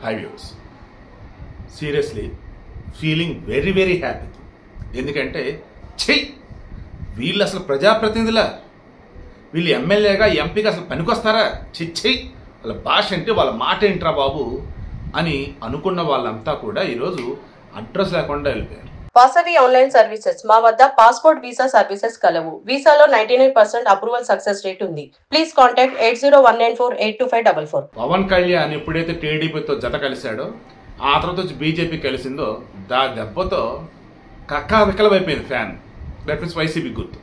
5 years. Seriously feeling very very happy. ఎందుకంటే వీళ్ళు అసలు ప్రజాప్రతినిధులా, వీళ్ళు ఎమ్మెల్యేగా ఎంపీగా అసలు పనికొస్తారా? వాళ్ళ భాష అంటే వాళ్ళ మాట ఏంట్రా బాబు అని అనుకున్న వాళ్ళంతా కూడా ఈరోజు అడ్రస్ లేకుండా వెళ్ళిపోయారు. Vasavi online services. మా వద్ద పాస్పోర్ట్ వీసా సర్వీసెస్ కలవు. వీసాలో 99% అప్రూవల్ సక్సెస్ రేట్ ఉంది. Please contact 8019482544. పవన్ కళ్యాణ్ ఎప్పుడైతే టీడీపీతో జత కలిశాడో, ఆ తర్వాత వచ్చి బీజేపీ కలిసిందో, దెబ్బతో కక్కా వికలమైపోయింది ఫ్యాన్. దట్ మీన్స్ వైసీపీ గుర్తు.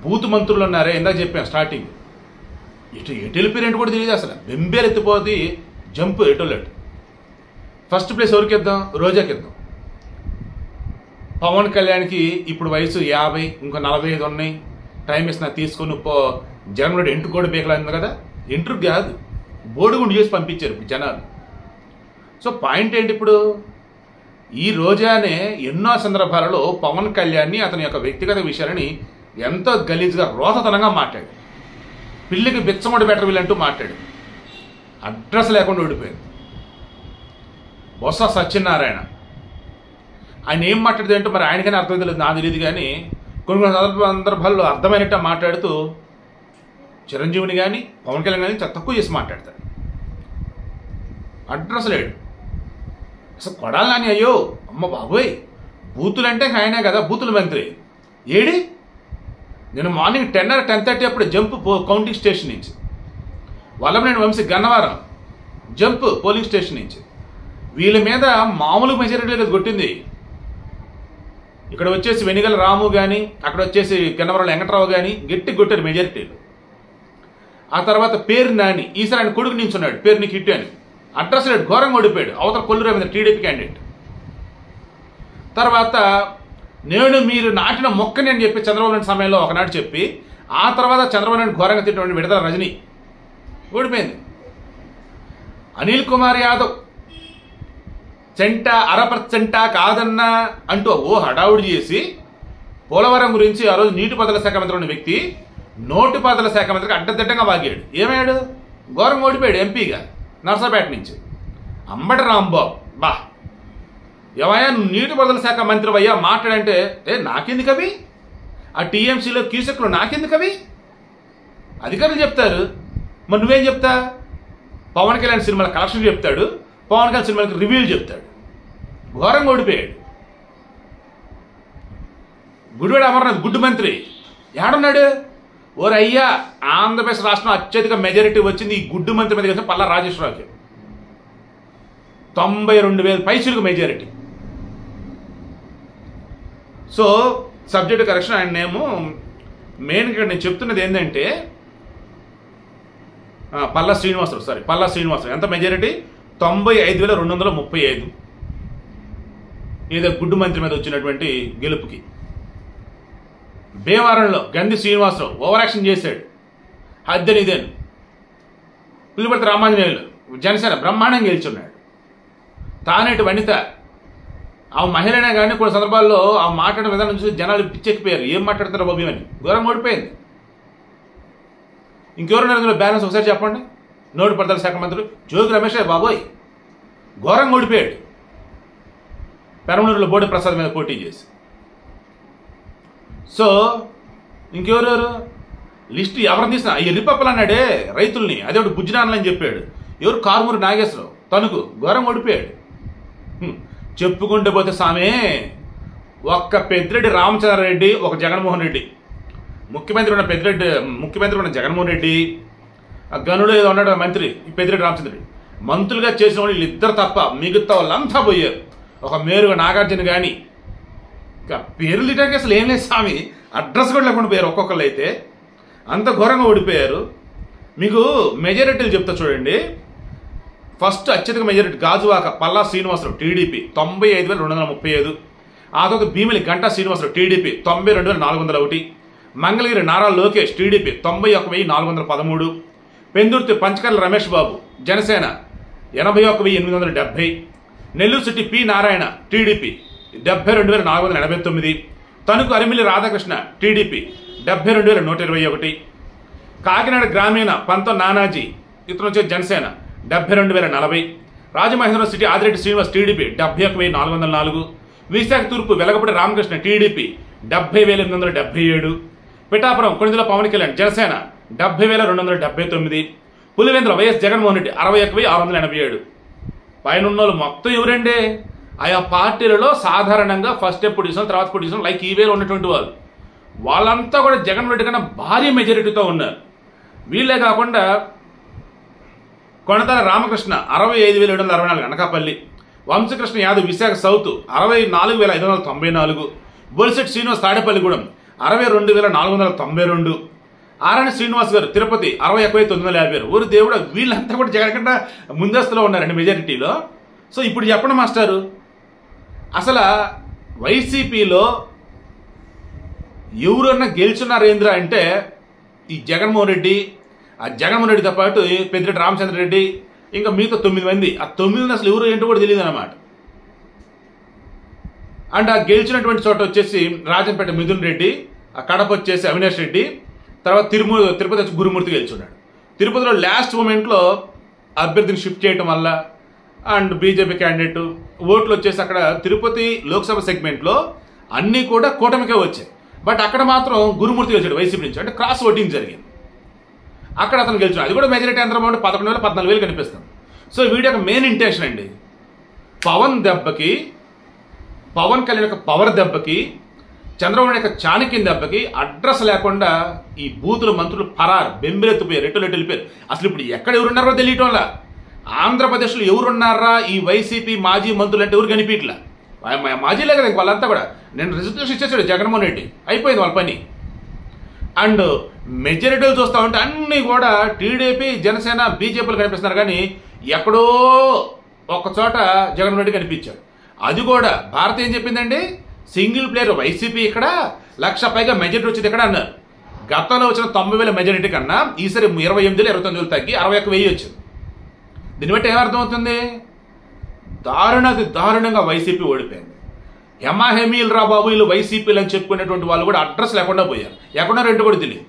బూత్ మంత్రులు ఉన్నారే, ఇందాక చెప్పాను స్టార్టింగ్, ఎటు వెళ్ళిపోయినట్టు కూడా తెలియదు అసలు. బెంబేలు ఎత్తిపోతే జంప్ ఎటోలెట్. ఫస్ట్ ప్లేస్ ఎవరికి ఇద్దాం? రోజాకి ఇద్దాం. పవన్ కళ్యాణ్కి ఇప్పుడు వయసు 50, ఇంకో 45 ఉన్నాయి. టైం ఇస్తున్నా తీసుకొని జగన్ రెడ్డి ఎంట్రు కూడా బీకలేదు కదా. ఎంట్రు కాదు, బోడిగుండు చేసి పంపించారు జనాలు. సో పాయింట్ ఏంటి ఇప్పుడు? ఈ రోజానే ఎన్నో సందర్భాలలో పవన్ కళ్యాణ్ని, అతని యొక్క వ్యక్తిగత విషయాలని ఎంతో గలీజ్గా రోతతనంగా మాట్లాడు. పిల్లికి బిచ్చమొడి బెటర్ వీళ్ళంటూ మాట్లాడు. అడ్రస్ లేకుండా ఓడిపోయింది. బొత్స సత్యనారాయణ ఆయన ఏం మాట్లాడితే ఏంటో మరి ఆయనకైనా అర్థం తెలియదు, నాకు తెలియదు. కానీ కొన్ని సందర్భాల్లో అర్థమైనట్టు మాట్లాడుతూ చిరంజీవిని కానీ పవన్ కళ్యాణ్ కానీ చాలా తక్కువ చేసి మాట్లాడతాడు. అడ్రస్ లేడు అసలు. కొడాలి నాని అయ్యో అమ్మ బాబోయ్, బూతులు అంటే ఆయనే కదా బూతుల మంత్రి. ఏడి నేను మార్నింగ్ 10 or 10:30 అప్పుడు జంప్ కౌంటింగ్ స్టేషన్ నుంచి, Vallabhaneni Vamsi Gannavaram jump polling station నుంచి. వీళ్ళ మీద మామూలు మెజారిటీ కొట్టింది. ఇక్కడ వచ్చేసి వెనిగల రాము కానీ, అక్కడ వచ్చేసి గన్నవరం వెంకటరావు కానీ గట్టి కొట్టారు మెజారిటీలు. ఆ తర్వాత పేరు నాని, ఈసారి ఆయన కొడుకు నించున్నాడు, పేరు నీకు హిట్ అని. అడ్రస్ లేడు, ఘోరంగా ఓడిపోయాడు. అవతల కొల్లు రవీంద్ర టీడీపీ క్యాండిడేట్. తర్వాత నేను మీరు నాటిన మొక్కని అని చెప్పి చంద్రబాబు నాయుడు సమయంలో ఒకనాడు చెప్పి, ఆ తర్వాత చంద్రబాబు నాయుడు ఘోరంగా తిట్టినటువంటి విడుదల రజని ఓడిపోయింది. అనిల్ కుమార్ యాదవ్ అరపర్సెంటా కాదన్నా అంటూ హడావుడి చేసి పోలవరం గురించి ఆ రోజు నీటిపారుదల శాఖ మంత్రి ఉన్న వ్యక్తి నోటిపారుదల శాఖ మంత్రికి అడ్డదిడ్డంగా వాగాడు. ఏమయ్యాడు? ఘోరంగా ఓడిపోయాడు ఎంపీగా నర్సాపేట నుంచి. అంబటి రాంబాబు ఏమయ్యా నువ్వు నీటిపారుదల శాఖ మంత్రి అయ్యా మాట్లాడంటే, నాకెందుకు అవి? ఆ టీఎంసీలో క్యూసెక్లు నాకెందుకు అవి? అధికారులు చెప్తారు, మరి నువ్వేం చెప్తా? పవన్ కళ్యాణ్ సినిమాల కలెక్షన్ చెప్తాడు, పవన్ కళ్యాణ్ సినిమాలకు రివ్యూలు చెప్తాడు. ఘోరంగా ఓడిపోయాడు. గుడివాడ అమర్నాథ్ గుడ్డు మంత్రి ఏడున్నాడు? ఓరయ్యా ఆంధ్రప్రదేశ్ రాష్ట్రం అత్యధిక మెజారిటీ వచ్చింది ఈ గుడ్డు మంత్రి మీద పల్లా రాజేశ్వరరావుకి. 92,000 పైసలకు మెజారిటీ. So subject correction. ఆయన నేము మెయిన్ ఇక్కడ నేను చెప్తున్నది ఏంటంటే పల్లా శ్రీనివాసరావు ఎంత మెజారిటీ? 95,235. ఏదో గుడ్డు మంత్రి మీద వచ్చినటువంటి గెలుపుకి. భీమవరంలో గంధి శ్రీనివాసరావు ఓవర్ యాక్షన్ చేశాడు. అద్దెని ఇదేను. పులిపర్తి రామాంజనేయులు జనసేన బ్రహ్మాండంగా గెలుచున్నాడు. తానేటి వనిత ఆ మహిళనే కానీ కొన్ని సందర్భాల్లో ఆ మాట్లాడిన విధానం చూసి జనాలు పిచ్చెక్కిపోయారు. ఏం మాట్లాడుతారో బాబీ అని. ఘోరంగా ఓడిపోయింది. ఇంకెవరున్నారు ఇందులో బ్యాలెన్స్ ఒకసారి చెప్పండి. నోటిపారుదల శాఖ మంత్రులు జోగి రమేష్ బాబోయ్ ఘోరంగా ఓడిపోయాడు పెరమనూరులో బోడి ప్రసాద్ మీద పోటీ చేసి. సో ఇంకెవరెవరు లిస్టు ఎవరిని తీసినా ఎల్లిపప్పలు అన్నాడే రైతుల్ని, అదే ఒకటి బుజ్జినానని చెప్పాడు. ఎవరు? కారుమూరి నాగేశ్వరరావు తణుకు ఘోరంగా ఓడిపోయాడు. చెప్పుకుంటూ పోతే సామే ఒక్క పెద్దిరెడ్డి రామచంద్రారెడ్డి, ఒక జగన్మోహన్ రెడ్డి, ముఖ్యమంత్రి ఉన్న జగన్మోహన్ రెడ్డి, గనుడు ఏదో ఉన్నాడు మంత్రి ఈ పెద్దిరెడ్డి రామచంద్రరెడ్డి, మంత్రులుగా చేసిన వాళ్ళు వీళ్ళిద్దరు తప్ప మిగతా వాళ్ళంతా పోయారు. ఒక మేరుగా నాగార్జున కానీ ఇంకా పేర్లు తిట్టడానికి అసలు ఏం లేదు స్వామి. అడ్రస్ కూడా లేకుండా పోయారు ఒక్కొక్కళ్ళు. అయితే అంత ఘోరంగా ఓడిపోయారు. మీకు మెజారిటీలు చెప్తా చూడండి. ఫస్ట్ అత్యధిక మెజారిటీ గాజువాక పల్లా శ్రీనివాసరావు టీడీపీ 95,235. ఆ తర్వాత Bheemili Ganta Srinivasarao TDP 92,401. Mangalagiri Nara Lokesh TDP 91,413. Pendurthi Panchakarla Ramesh Babu Janasena 81,870. Nellore city P Narayana TDP 72,489. Tanuku Arimilli Radhakrishna TDP 72,121. Kakinada గ్రామీణ పంతో నానాజీ ఇతను వచ్చే జనసేన 72,040. Rajamahendravaram city Adireddy Srinivas TDP 71,404. విశాఖ తూర్పు వెలగపూడి రామకృష్ణ టీడీపీ 70,877. పిఠాపురం కొణిదెల పవన్ కళ్యాణ్ జనసేన 70,279. పులివెందుల వైఎస్ జగన్మోహన్ రెడ్డి 61,687. పైన మొత్తం ఎవరండి? ఆయా పార్టీలలో సాధారణంగా ఫస్ట్ స్టెప్ పొజిషన్, తర్వాత పొజిషన్ లైక్ ఈవేలో ఉన్నటువంటి వాళ్ళంతా కూడా జగన్ రెడ్డి కన్నా భారీ మెజారిటీతో ఉన్నారు. వీళ్ళే కాకుండా కొణతాల రామకృష్ణ 65,764 అనకాపల్లి. వంశకృష్ణ యాదవ్ విశాఖ సౌత్ 64,594. బొలిశెట్టి శ్రీనివాస్ తాడేపల్లిగూడెం 62,492. ఆరణి శ్రీనివాస్ గారు తిరుపతి 61,950. ఊరు దేవుడు వీళ్ళంతా కూడా జగన్ కన్నా ముందస్తులో ఉన్నారండి మెజారిటీలో. సో ఇప్పుడు చెప్పండి మాస్టారు, అసలు వైసీపీలో ఎవరన్నా గెలుచున్నారేంద్ర అంటే ఈ జగన్మోహన్ రెడ్డి, ఆ జగన్మోహన్ రెడ్డితో పాటు పెద్దిరెడ్డి రామచంద్రరెడ్డి, ఇంకా మిగతా 9 మంది. ఆ 9 అసలు ఎవరు ఏంటో కూడా తెలియదు అనమాట. అండ్ ఆ గెలిచినటువంటి చోట వచ్చేసి రాజంపేట మిథున్ రెడ్డి, ఆ కడప వచ్చేసి అవినాష్ రెడ్డి, తర్వాత తిరుపతి వచ్చి గురుమూర్తి గెలుచున్నాడు. తిరుపతిలో లాస్ట్ మూమెంట్లో అభ్యర్థిని షిఫ్ట్ చేయటం వల్ల అండ్ బీజేపీ క్యాండిడేట్ ఓట్లు వచ్చేసి అక్కడ తిరుపతి లోక్సభ సెగ్మెంట్లో అన్నీ కూడా కూటమికే వచ్చాయి. బట్ అక్కడ మాత్రం గురుమూర్తి గెలిచాడు వైసీపీ నుంచి, అంటే క్రాస్ ఓటింగ్ జరిగింది. అక్కడ అతను గెలిచాడు. అది కూడా మెజారిటీ ఎంత అమౌంట్ 11,000 14,000 కనిపిస్తుంది. సో వీడి యొక్క మెయిన్ ఇంటెన్షన్ అండి, పవన్ కళ్యాణ్ యొక్క పవర్ దెబ్బకి, చంద్రబాబు యొక్క చాణక్యం దెబ్బకి అడ్రస్ లేకుండా ఈ బూతులు మంత్రులు పరారు బెంబెలెత్తిపోయారు, రెట్టులు వెళ్ళిపోయారు. అసలు ఇప్పుడు ఎక్కడ ఎవరున్నారో తెలియటంలా. ఆంధ్రప్రదేశ్లో ఎవరున్నారా ఈ వైసీపీ మాజీ మంత్రులు అంటే ఎవరు కనిపించట్లా. మాజీలే కదా ఇంక వాళ్ళంతా కూడా. నేను రిజల్యూషన్ ఇచ్చేసాడు జగన్మోహన్ రెడ్డి, అయిపోయింది వాళ్ళ పని. అండ్ మెజారిటీలు చూస్తూ ఉంటే అన్నీ కూడా టీడీపీ, జనసేన, బీజేపీలు కనిపిస్తున్నారు. కానీ ఎక్కడో ఒక చోట జగన్మోహన్ రెడ్డి కనిపించాడు. అది కూడా భారత్ ఏం చెప్పిందండి, సింగిల్ ప్లేయర్ వైసీపీ ఇక్కడ 1,00,000 పైగా మెజారిటీ వచ్చింది ఇక్కడ అన్నారు. గతంలో వచ్చిన 90,000 మెజారిటీ కన్నా ఈసారి 28,000 తగ్గి 61,000 వచ్చింది. దీన్ని బట్టి ఏమర్థమవుతుంది, దారుణంగా వైసీపీ ఓడిపోయింది. హెమాహెమీలు రా బాబు వీళ్ళు వైసీపీలు అని చెప్పుకునేటువంటి వాళ్ళు కూడా అడ్రస్ లేకుండా పోయారు. ఎక్కడో రెండు కూడా తెలియదు.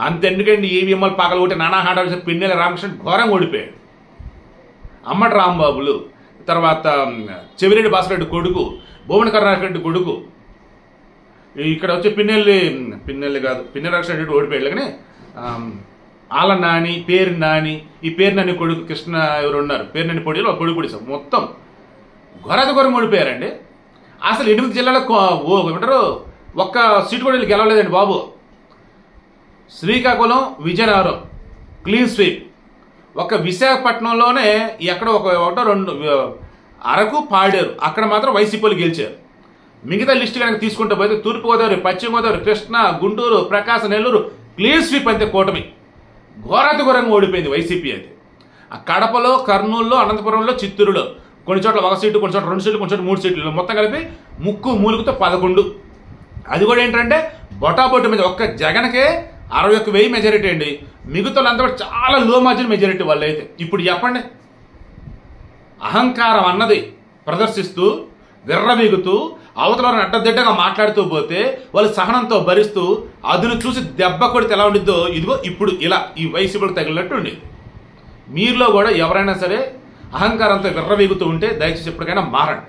అంతెందుకండి ఈవీఎంలు పగల ఒకటి నానా హాడాల్సిన పిన్నెల రామకృష్ణ ఘోరంగా ఓడిపోయాడు. అమ్మటి రాంబాబులు, తర్వాత చెవిరెడ్డి భాస్కరెడ్డి కొడుకు, భువన కరుణాకరెడ్డి కొడుకు, ఇక్కడ వచ్చి పిన్నెల్లి కాదు పిన్నెల రామకృష్ణ రెడ్డి ఓడిపోయాడు. కానీ ఆల నాని, పేరు నాని, ఈ పేరు నాని కొడుకు కృష్ణ ఎవరు ఉన్నారు, పేరు నాని పొడిలో కొడుకు పొడి మొత్తం ఘోరం ఓడిపోయారండి. అసలు 8 జిల్లాలో ఏమంటారు ఒక్క సీటు కూడా వీళ్ళు గెలవలేదండి బాబు. Srikakulam, Vizianagaram clean sweep. ఒక విశాఖపట్నంలోనే ఎక్కడ ఒకటో రెండు, అరకు, పాడేరు అక్కడ మాత్రం వైసీపీలు గెలిచారు. మిగతా లిస్టు కనుక తీసుకుంటూ పోతే తూర్పుగోదావరి, పశ్చిమ గోదావరి, కృష్ణా, గుంటూరు, ప్రకాశం, నెల్లూరు క్లీన్ స్వీప్ అంతే కూటమి. ఘోరంగా ఓడిపోయింది వైసీపీ. అయితే ఆ కడపలో, కర్నూలులో, అనంతపురంలో, చిత్తూరులో కొన్ని చోట్ల 1 సీటు, కొన్ని చోట్ల 2 సీట్లు, కొన్ని చోట్ల 3 సీట్లు, మొత్తం కలిపి ముక్కు మూలుగుతో 11. అది కూడా ఏంటంటే బొటాబొట్టు మీద ఒక్క జగన్కే 61,000 మెజారిటీ అండి. మిగతా వాళ్ళంతా కూడా చాలా లో మార్జిన్ మెజారిటీ వాళ్ళు. అయితే ఇప్పుడు చెప్పండి, అహంకారం అన్నది ప్రదర్శిస్తూ విర్రవీగుతూ అవతల అడ్డదిడ్డగా మాట్లాడుతూ పోతే వాళ్ళు సహనంతో భరిస్తూ అదును చూసి దెబ్బ కొడితే ఎలా ఉండిద్దో ఇదిగో ఇప్పుడు ఇలా ఈ వైసీపీకి తగిలినట్టు ఉండేది. మీరులో కూడా ఎవరైనా సరే అహంకారంతో విర్రవీగుతూ ఉంటే దయచేసి ఎప్పటికైనా మారండి.